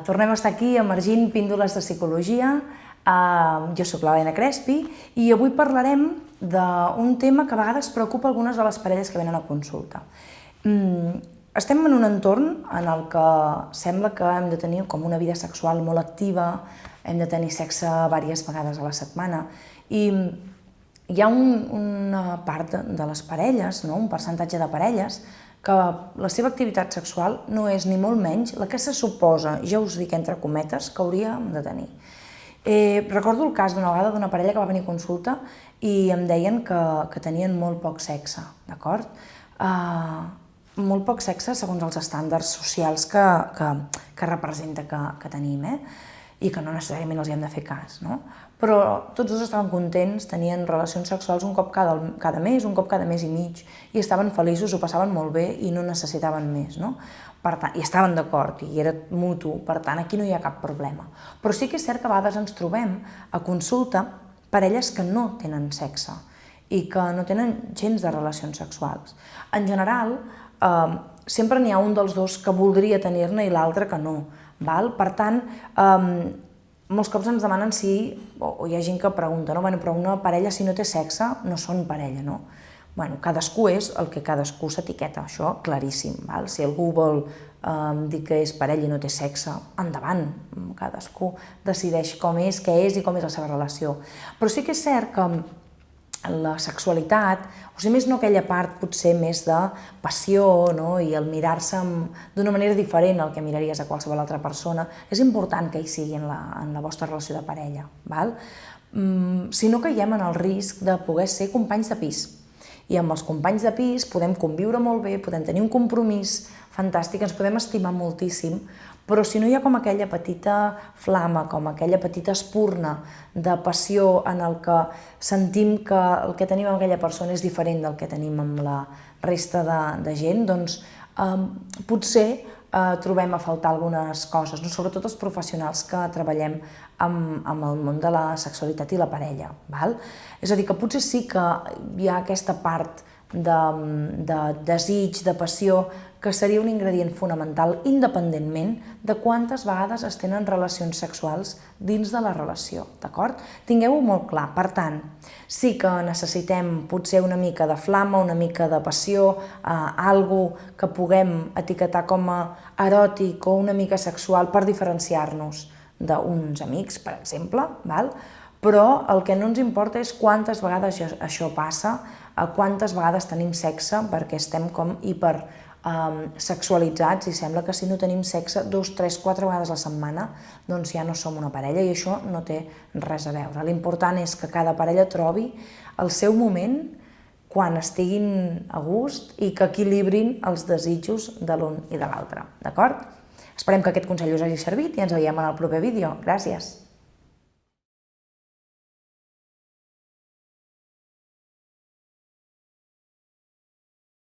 Tornem a estar aquí emergint píndoles de psicologia. Jo soc l'Helena Crespi i avui parlarem d'un tema que a vegades preocupa algunes de les parelles que venen a consulta. Estem en un entorn en el que sembla que hem de tenir com una vida sexual molt activa, hem de tenir sexe diverses vegades a la setmana i hi ha una part de les parelles, un percentatge de parelles, que la seva activitat sexual no és ni molt menys la que se suposa, ja us dic entre cometes, que hauríem de tenir. Recordo el cas d'una vegada d'una parella que va venir a consulta i em deien que tenien molt poc sexe, d'acord? Molt poc sexe segons els estàndards socials que representa que tenim, i que no necessàriament els hi hem de fer cas, no? Però tots dos estaven contents, tenien relacions sexuals un cop cada mes, un cop cada mes i mig, i estaven feliços, ho passaven molt bé i no necessitaven més, no? Per tant, i estaven d'acord, i era mutu, per tant, aquí no hi ha cap problema. Però sí que és cert que a vegades ens trobem a consulta parelles que no tenen sexe i que no tenen gens de relacions sexuals. En general, sempre n'hi ha un dels dos que voldria tenir-ne i l'altre que no. Per tant, molts cops ens demanen si, o hi ha gent que pregunta, però una parella si no té sexe no són parella, no? Cadascú és el que cadascú s'etiqueta, això claríssim. Si algú vol dir que és parella i no té sexe, endavant, cadascú decideix com és, què és i com és la seva relació. Però sí que és cert que la sexualitat, o sigui, més no aquella part potser més de passió i el mirar-se d'una manera diferent al que miraries a qualsevol altra persona, és important que hi sigui en la vostra relació de parella. Si no caiem en el risc de poder ser companys de pis. I amb els companys de pis podem conviure molt bé, podem tenir un compromís fantàstic, ens podem estimar moltíssim, però si no hi ha com aquella petita flama, com aquella petita espurna de passió en el que sentim que el que tenim amb aquella persona és diferent del que tenim amb la resta de gent, doncs potser trobem a faltar algunes coses, sobretot els professionals que treballem amb el món de la sexualitat i la parella. És a dir, que potser sí que hi ha aquesta part de desig, de passió, que seria un ingredient fonamental independentment de quantes vegades es tenen relacions sexuals dins de la relació, d'acord? Tingueu-ho molt clar. Per tant, sí que necessitem potser una mica de flama, una mica de passió, alguna que puguem etiquetar com a eròtic o una mica sexual per diferenciar-nos d'uns amics, per exemple, però el que no ens importa és quantes vegades això passa, quantes vegades tenim sexe, perquè estem com hipersexualitzats i sembla que si no tenim sexe 2, 3, 4 vegades a la setmana doncs ja no som una parella i això no té res a veure. L'important és que cada parella trobi el seu moment quan estiguin a gust i que equilibrin els desitjos de l'un i de l'altre, d'acord? Esperem que aquest consell us hagi servit i ens veiem en el proper vídeo. Gràcies!